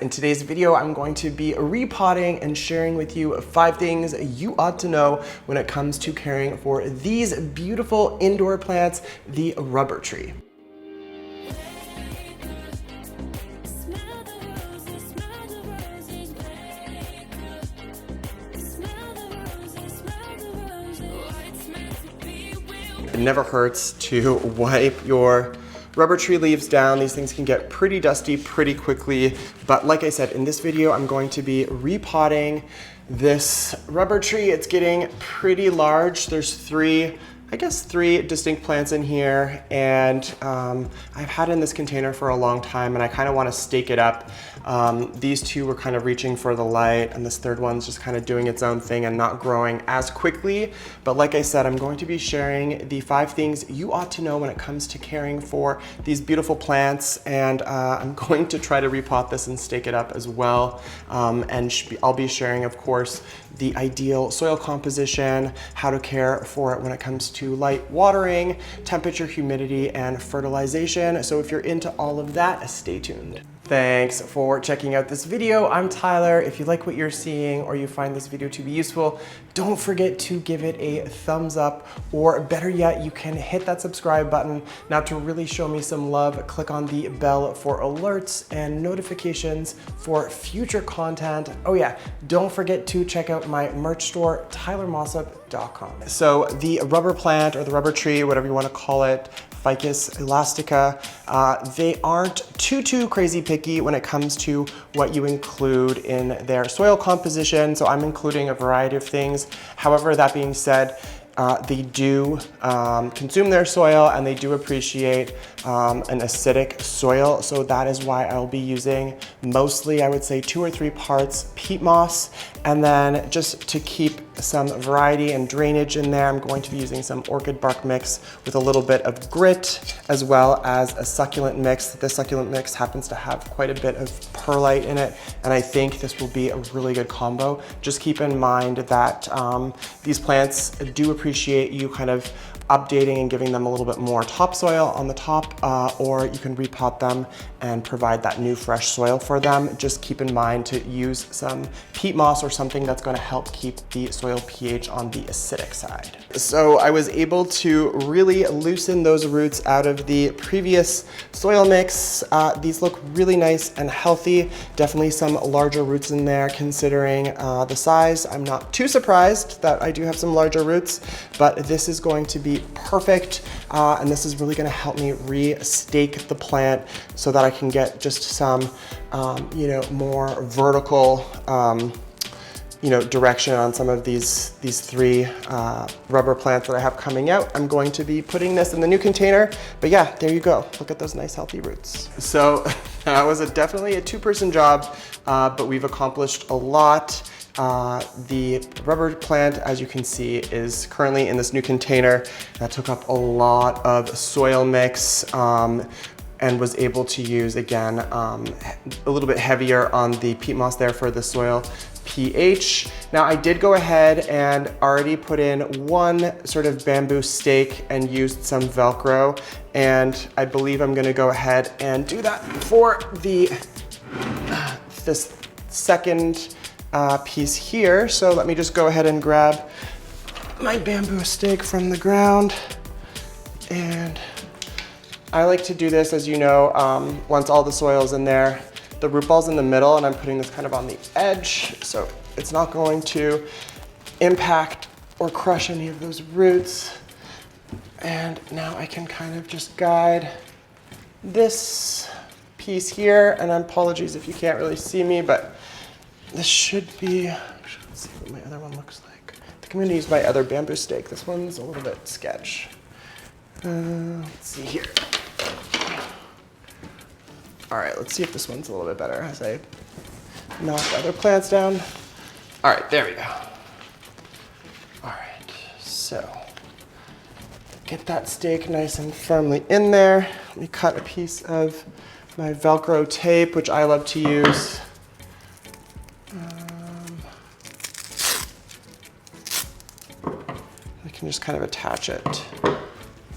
In today's video, I'm going to be repotting and sharing with you 5 things you ought to know when it comes to caring for these beautiful indoor plants, the rubber tree. It never hurts to wipe your rubber tree leaves down. These things can get pretty dusty pretty quickly, but like I said, in this video, I'm going to be repotting this rubber tree. It's getting pretty large. There's three distinct plants in here, and I've had it in this container for a long time, and I kind of want to stake it up. These two were kind of reaching for the light, and this third one's just kind of doing its own thing and not growing as quickly. But like I said, I'm going to be sharing the 5 things you ought to know when it comes to caring for these beautiful plants, and I'm going to try to repot this and stake it up as well. And I'll be sharing, of course, the ideal soil composition, how to care for it when it comes to light watering, temperature, humidity, and fertilization. So if you're into all of that, stay tuned. Thanks for checking out this video. I'm Tyler. If you like what you're seeing or you find this video to be useful, don't forget to give it a thumbs up, or better yet, you can hit that subscribe button. Now, to really show me some love, click on the bell for alerts and notifications for future content. Oh yeah, don't forget to check out my merch store, tylermossup.com. So the rubber plant, or the rubber tree, whatever you want to call it, Ficus Elastica, they aren't too crazy picky when it comes to what you include in their soil composition. So I'm including a variety of things. However, that being said, they do consume their soil, and they do appreciate an acidic soil. So that is why I'll be using mostly, I would say, 2 or 3 parts peat moss. And then just to keep some variety and drainage in there, I'm going to be using some orchid bark mix with a little bit of grit, as well as a succulent mix. This succulent mix happens to have quite a bit of perlite in it, and I think this will be a really good combo. Just keep in mind that these plants do appreciate you kind of updating and giving them a little bit more topsoil on the top, or you can repot them and provide that new fresh soil for them. Just keep in mind to use some peat moss or something that's going to help keep the soil pH on the acidic side. So I was able to really loosen those roots out of the previous soil mix. These look really nice and healthy. Definitely some larger roots in there considering the size. I'm not too surprised that I do have some larger roots, but this is going to be perfect, and this is really going to help me re-stake the plant so that I can get just some more vertical direction on some of these 3 rubber plants that I have coming out. I'm going to be putting this in the new container, but yeah, there you go. Look at those nice healthy roots. So that was definitely a 2-person job, but we've accomplished a lot. The rubber plant, as you can see, is currently in this new container that took up a lot of soil mix, and was able to use, again, a little bit heavier on the peat moss there for the soil pH. Now, I did go ahead and already put in 1 sort of bamboo stake and used some Velcro, and I believe I'm gonna go ahead and do that for this second piece here. So let me just go ahead and grab my bamboo stake from the ground, and I like to do this, as you know, once all the soil's in there. The root ball's in the middle, and I'm putting this kind of on the edge, so it's not going to impact or crush any of those roots. And now I can kind of just guide this piece here, and apologies if you can't really see me, but this should be, let's see what my other one looks like. I think I'm gonna use my other bamboo stake. This one's a little bit sketch. Let's see here. All right, let's see if this one's a little bit better as I knock the other plants down. All right, there we go. All right, so get that stake nice and firmly in there. Let me cut a piece of my Velcro tape, which I love to use. I can just kind of attach it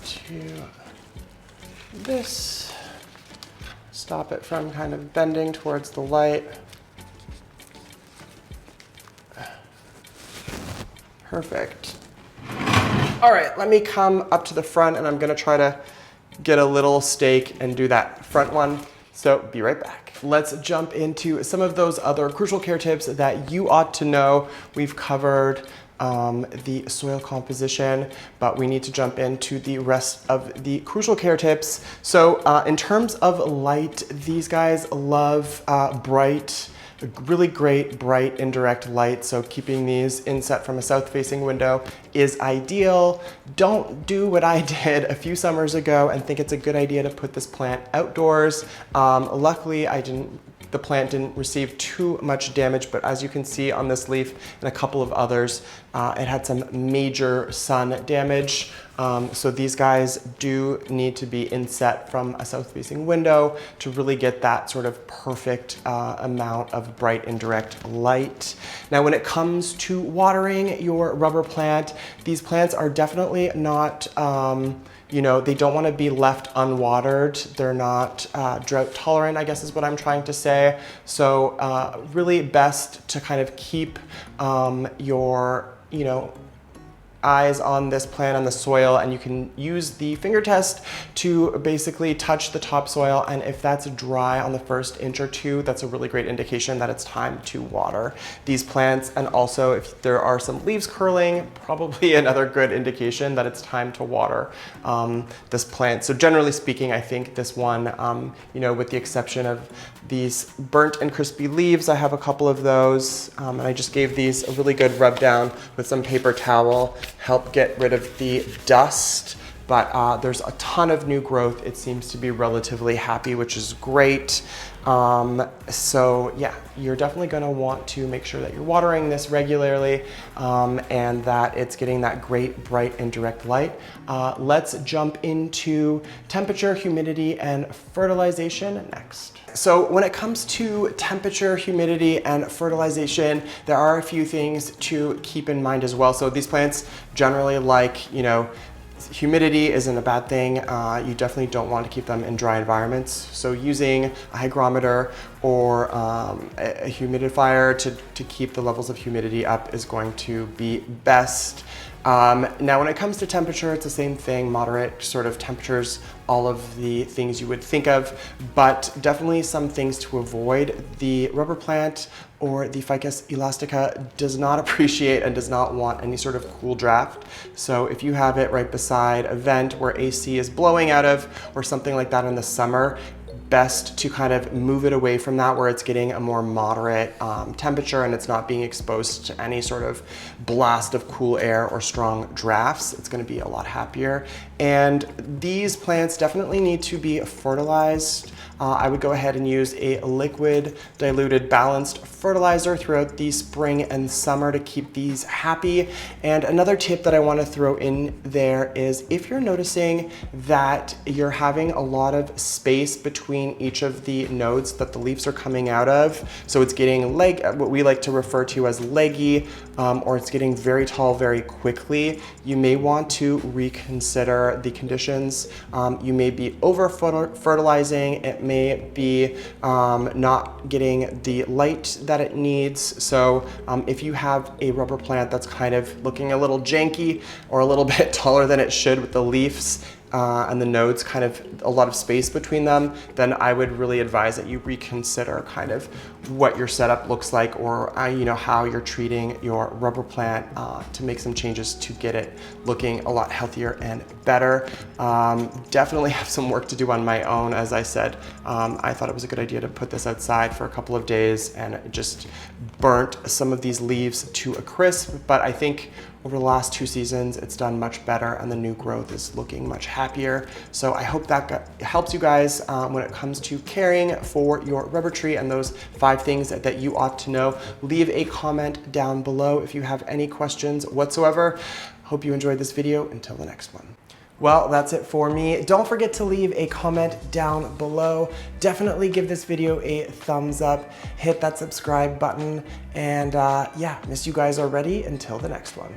to this stop it from kind of bending towards the light. Perfect. All right, let me come up to the front and I'm gonna try to get a little stake and do that front one. So be right back. Let's jump into some of those other crucial care tips that you ought to know. We've covered the soil composition, but we need to jump into the rest of the crucial care tips. So in terms of light, these guys love bright, really great bright indirect light, so keeping these inset from a south-facing window is ideal. Don't do what I did a few summers ago and think it's a good idea to put this plant outdoors. Luckily, the plant didn't receive too much damage, but as you can see on this leaf and a couple of others, it had some major sun damage. So these guys do need to be inset from a south-facing window to really get that sort of perfect amount of bright indirect light. Now, when it comes to watering your rubber plant, these plants are definitely not, they don't want to be left unwatered. They're not drought tolerant, I guess is what I'm trying to say. So really best to kind of keep your, eyes on this plant on the soil, and you can use the finger test to basically touch the topsoil, and if that's dry on the first inch or two, that's a really great indication that it's time to water these plants. And also if there are some leaves curling, probably another good indication that it's time to water this plant. So generally speaking, I think this one, with the exception of these burnt and crispy leaves, I have a couple of those, and I just gave these a really good rub down with some paper towel, help get rid of the dust. But there's a ton of new growth. It seems to be relatively happy, which is great. So yeah, you're definitely gonna want to make sure that you're watering this regularly and that it's getting that great bright indirect light. Let's jump into temperature, humidity, and fertilization next. So when it comes to temperature, humidity, and fertilization, there are a few things to keep in mind as well. So these plants generally like, humidity isn't a bad thing. You definitely don't want to keep them in dry environments. So using a hygrometer or a humidifier to keep the levels of humidity up is going to be best. Now when it comes to temperature, it's the same thing, moderate sort of temperatures, all of the things you would think of, but definitely some things to avoid. The rubber plant or the Ficus Elastica does not appreciate and does not want any sort of cool draft. So if you have it right beside a vent where AC is blowing out of or something like that in the summer, best to kind of move it away from that where it's getting a more moderate temperature and it's not being exposed to any sort of blast of cool air or strong drafts. It's going to be a lot happier. And these plants definitely need to be fertilized. I would go ahead and use a liquid diluted balanced fertilizer throughout the spring and summer to keep these happy. And another tip that I want to throw in there is if you're noticing that you're having a lot of space between each of the nodes that the leaves are coming out of, so it's getting what we like to refer to as leggy, or it's getting very tall very quickly, you may want to reconsider the conditions. You may be over fertilizing. It may be not getting the light that it needs. So if you have a rubber plant that's kind of looking a little janky or a little bit taller than it should with the leaves and the nodes kind of a lot of space between them, then I would really advise that you reconsider kind of what your setup looks like, or how you're treating your rubber plant to make some changes to get it looking a lot healthier and better. Definitely have some work to do on my own. As I said, I thought it was a good idea to put this outside for a couple of days, and it just burnt some of these leaves to a crisp, but I think over the last 2 seasons, it's done much better and the new growth is looking much happier. So I hope that helps you guys when it comes to caring for your rubber tree and those 5 things that you ought to know. Leave a comment down below if you have any questions whatsoever. Hope you enjoyed this video. Until the next one. Well, that's it for me. Don't forget to leave a comment down below. Definitely give this video a thumbs up, hit that subscribe button, and yeah, miss you guys already. Until the next one.